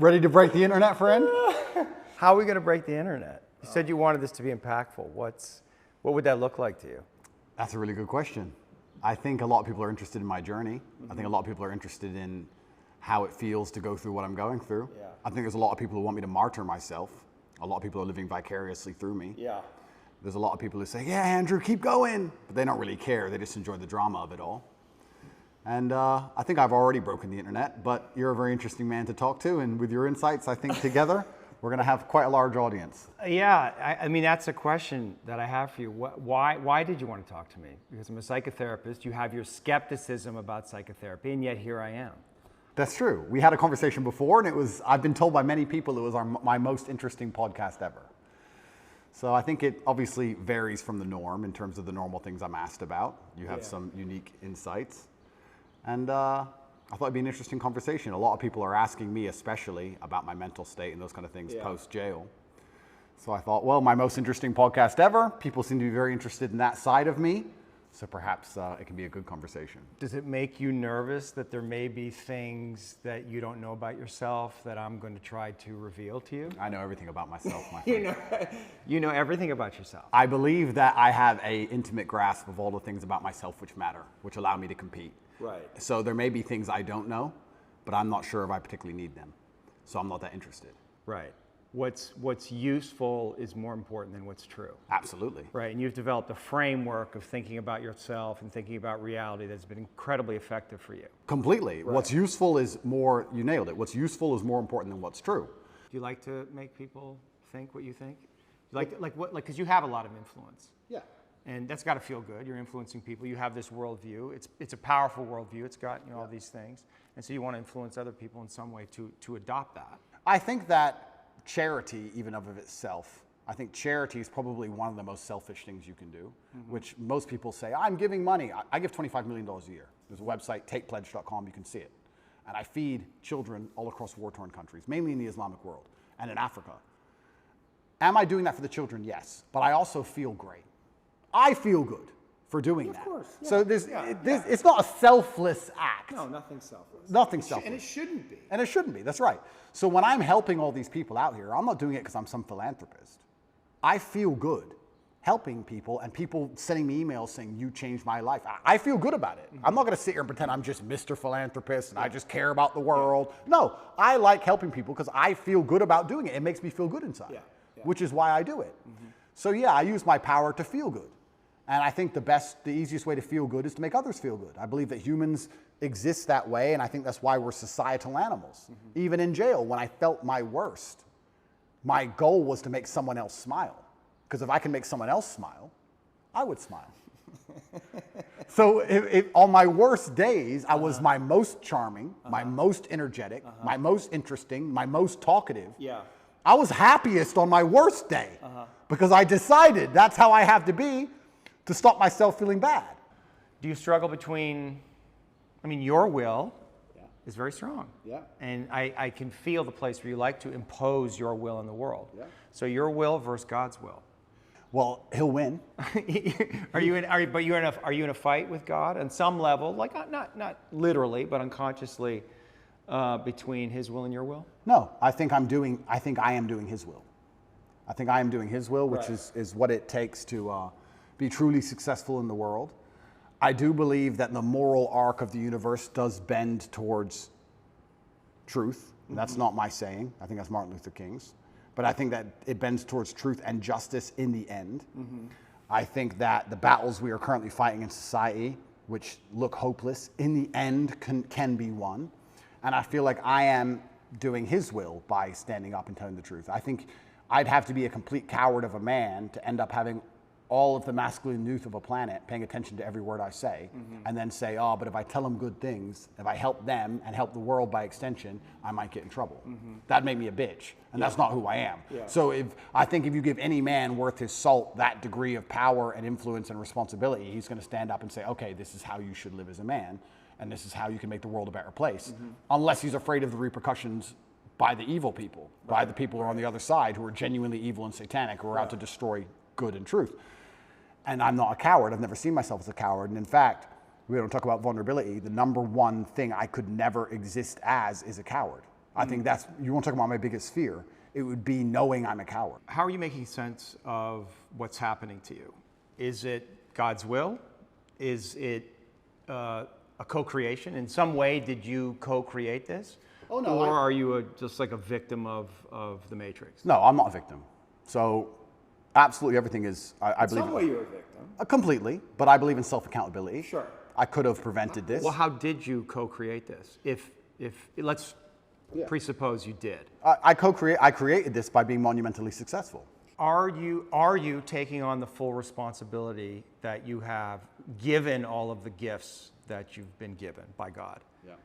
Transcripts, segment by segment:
Ready to break the internet, friend? How are we going to break the internet? You said you wanted this to be impactful. What would that look like to you? That's a really good question. I think a lot of people are interested in my journey. I think a lot of people are interested in how it feels to go through what I'm going through. Yeah. I think there's a lot of people who want me to martyr myself. A lot of people are living vicariously through me. Yeah. There's a lot of people who say, yeah, Andrew, keep going. But they don't really care. They just enjoy the drama of it all. And I think I've already broken the internet, but you're a very interesting man to talk to. And with your insights, I think together, we're going to have quite a large audience. Yeah, I mean, that's a question that I have for you. Why did you want to talk to me? Because I'm a psychotherapist. You have your skepticism about psychotherapy, and yet here I am. That's true. We had a conversation before, and I've been told by many people it was my most interesting podcast ever. So I think it obviously varies from the norm in terms of the normal things I'm asked about. You have some unique insights. And I thought it'd be an interesting conversation. A lot of people are asking me especially about my mental state and those kind of things post-jail. So I thought, well, my most interesting podcast ever. People seem to be very interested in that side of me. So perhaps it can be a good conversation. Does it make you nervous that there may be things that you don't know about yourself that I'm going to try to reveal to you? I know everything about myself, my friend. You know everything about yourself. I believe that I have an intimate grasp of all the things about myself which matter, which allow me to compete. Right. So there may be things I don't know, but I'm not sure if I particularly need them. So I'm not that interested. Right. What's useful is more important than what's true. Absolutely. Right, and you've developed a framework of thinking about yourself and thinking about reality that's been incredibly effective for you. Completely. Right. What's useful is more, you nailed it. What's useful is more important than what's true. Do you like to make people think what you think? Because you have a lot of influence. Yeah. And that's got to feel good. You're influencing people. You have this worldview. It's a powerful worldview. It's got all these things. And so you want to influence other people in some way to adopt that. I think that charity, even of itself, I think charity is probably one of the most selfish things you can do, which most people say, I'm giving money. I give $25 million a year. There's a website, tatepledge.com, you can see it. And I feed children all across war-torn countries, mainly in the Islamic world and in Africa. Am I doing that for the children? Yes. But I also feel great. I feel good for doing that. Of course. Yeah. So it's not a selfless act. No, nothing selfless. Nothing selfless. And it shouldn't be. And it shouldn't be, that's right. So when I'm helping all these people out here, I'm not doing it because I'm some philanthropist. I feel good helping people and people sending me emails saying, you changed my life. I feel good about it. I'm not going to sit here and pretend I'm just Mr. Philanthropist and I just care about the world. No, I like helping people because I feel good about doing it. It makes me feel good inside, which is why I do it. So yeah, I use my power to feel good. And I think the easiest way to feel good is to make others feel good. I believe that humans exist that way, and I think that's why we're societal animals. Even in jail, when I felt my worst, my goal was to make someone else smile. Because if I can make someone else smile, I would smile. So if on my worst days, I was my most charming, my most energetic, my most interesting, my most talkative. Yeah. I was happiest on my worst day because I decided that's how I have to be to stop myself feeling bad. Do you struggle between, your will is very strong. Yeah. And I can feel the place where you like to impose your will in the world. Yeah. So your will versus God's will. Well, he'll win. Are you in a fight with God on some level, like not literally, but unconsciously, between his will and your will? No, I think I am doing his will. I think I am doing his will, which is what it takes to be truly successful in the world. I do believe that the moral arc of the universe does bend towards truth. And that's not my saying. I think that's Martin Luther King's. But I think that it bends towards truth and justice in the end. I think that the battles we are currently fighting in society, which look hopeless, in the end can be won. And I feel like I am doing his will by standing up and telling the truth. I think I'd have to be a complete coward of a man to end up having all of the masculine youth of a planet paying attention to every word I say, and then say, oh, but if I tell them good things, if I help them and help the world by extension, I might get in trouble. That'd make me a bitch, and that's not who I am. So I think if you give any man worth his salt that degree of power and influence and responsibility, he's going to stand up and say, okay, this is how you should live as a man, and this is how you can make the world a better place, unless he's afraid of the repercussions by the evil people, by the people who are on the other side, who are genuinely evil and satanic, who are out to destroy good and truth. And I'm not a coward. I've never seen myself as a coward. And in fact, we don't talk about vulnerability. The number one thing I could never exist as is a coward. I think that's, you want to talk about my biggest fear, it would be knowing I'm a coward. How are you making sense of what's happening to you? Is it God's will? Is it a co-creation? In some way, did you co-create this? Oh, no. Or are you just like a victim of the Matrix? No, I'm not a victim. So absolutely everything is, I believe. In some way you're a victim. Completely, but I believe in self-accountability. Sure. I could have prevented this. Well, how did you co-create this? If let's presuppose you did. I created this by being monumentally successful. Are you taking on the full responsibility that you have given all of the gifts that you've been given by God? Yeah.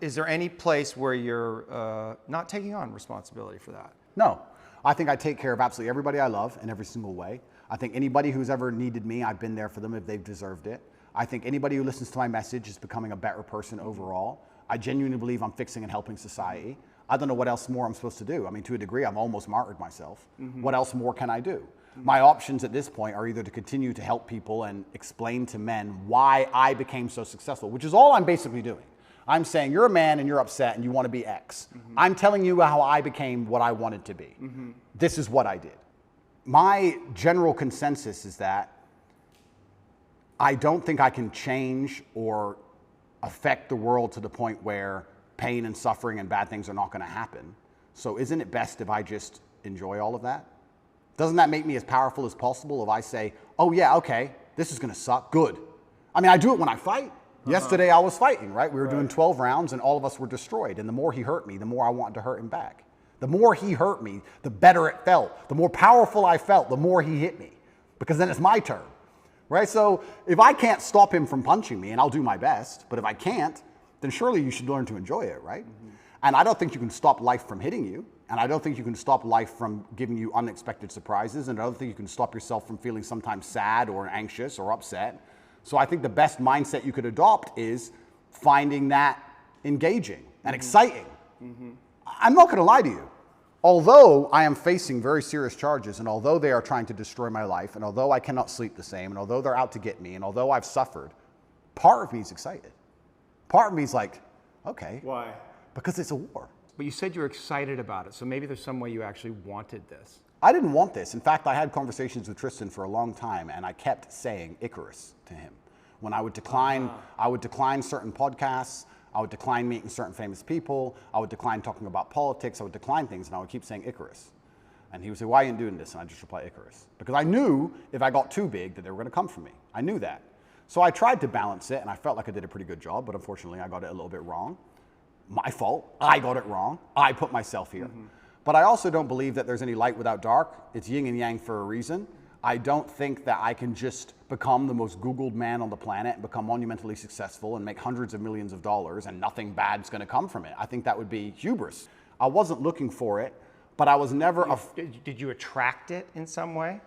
Is there any place where you're not taking on responsibility for that? No. I think I take care of absolutely everybody I love in every single way. I think anybody who's ever needed me, I've been there for them if they've deserved it. I think anybody who listens to my message is becoming a better person overall. I genuinely believe I'm fixing and helping society. I don't know what else more I'm supposed to do. I mean, to a degree, I've almost martyred myself. What else more can I do? My options at this point are either to continue to help people and explain to men why I became so successful, which is all I'm basically doing. I'm saying you're a man and you're upset and you want to be X. I'm telling you how I became what I wanted to be. This is what I did. My general consensus is that I don't think I can change or affect the world to the point where pain and suffering and bad things are not going to happen. So isn't it best if I just enjoy all of that? Doesn't that make me as powerful as possible if I say, oh yeah, okay, this is going to suck, good. I mean, I do it when I fight. Yesterday I was fighting, right? We were doing 12 rounds and all of us were destroyed. And the more he hurt me, the more I wanted to hurt him back. The more he hurt me, the better it felt. The more powerful I felt, the more he hit me. Because then it's my turn, right? So if I can't stop him from punching me, and I'll do my best, but if I can't, then surely you should learn to enjoy it, right? And I don't think you can stop life from hitting you. And I don't think you can stop life from giving you unexpected surprises. And I don't think you can stop yourself from feeling sometimes sad or anxious or upset. So I think the best mindset you could adopt is finding that engaging and exciting. I'm not going to lie to you. Although I am facing very serious charges, and although they are trying to destroy my life, and although I cannot sleep the same, and although they're out to get me, and although I've suffered, part of me is excited. Part of me is like, okay. Why? Because it's a war. But you said you were excited about it, so maybe there's some way you actually wanted this. I didn't want this. In fact, I had conversations with Tristan for a long time, and I kept saying Icarus to him. When I would decline, certain podcasts, I would decline meeting certain famous people, I would decline talking about politics, I would decline things, and I would keep saying Icarus. And he would say, why are you doing this? And I just reply Icarus. Because I knew if I got too big that they were going to come for me. I knew that. So I tried to balance it, and I felt like I did a pretty good job, but unfortunately I got it a little bit wrong. My fault. I got it wrong. I put myself here. But I also don't believe that there's any light without dark. It's yin and yang for a reason. I don't think that I can just become the most Googled man on the planet and become monumentally successful and make hundreds of millions of dollars and nothing bad's going to come from it. I think that would be hubris. I wasn't looking for it, but I was never... Did you attract it in some way?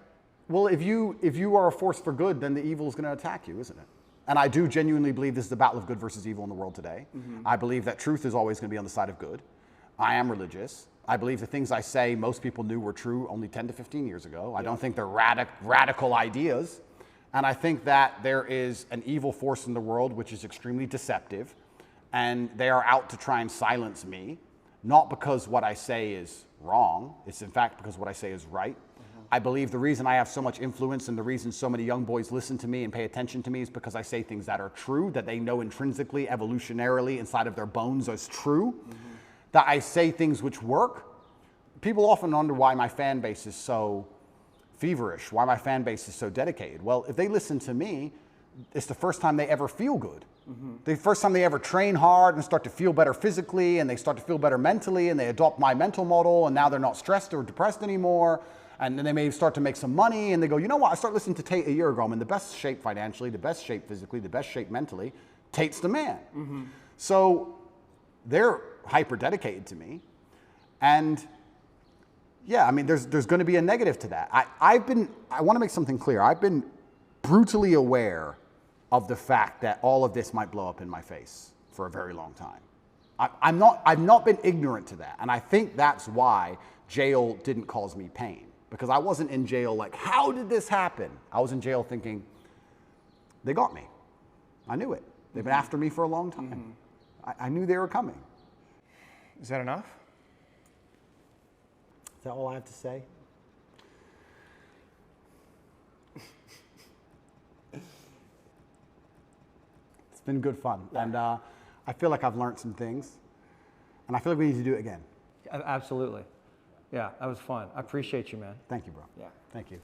Well, if you are a force for good, then the evil is going to attack you, isn't it? And I do genuinely believe this is the battle of good versus evil in the world today. I believe that truth is always going to be on the side of good. I am religious. I believe the things I say most people knew were true only 10 to 15 years ago. I don't think they're radical ideas. And I think that there is an evil force in the world which is extremely deceptive. And they are out to try and silence me. Not because what I say is wrong. It's in fact because what I say is right. I believe the reason I have so much influence and the reason so many young boys listen to me and pay attention to me is because I say things that are true, that they know intrinsically, evolutionarily, inside of their bones as true, that I say things which work. People often wonder why my fan base is so feverish, why my fan base is so dedicated. Well, if they listen to me, it's the first time they ever feel good. The first time they ever train hard and start to feel better physically and they start to feel better mentally and they adopt my mental model and now they're not stressed or depressed anymore. And then they may start to make some money and they go, you know what, I started listening to Tate a year ago. I'm in the best shape financially, the best shape physically, the best shape mentally. Tate's the man. So they're hyper dedicated to me. And yeah, I mean, there's going to be a negative to that. I want to make something clear. I've been brutally aware of the fact that all of this might blow up in my face for a very long time. I've not been ignorant to that. And I think that's why jail didn't cause me pain. Because I wasn't in jail like, how did this happen? I was in jail thinking, they got me. I knew it. They've been after me for a long time. I knew they were coming. Is that enough? Is that all I have to say? It's been good fun. Yeah. And I feel like I've learned some things. And I feel like we need to do it again. Absolutely. Yeah, that was fun. I appreciate you, man. Thank you, bro. Yeah. Thank you.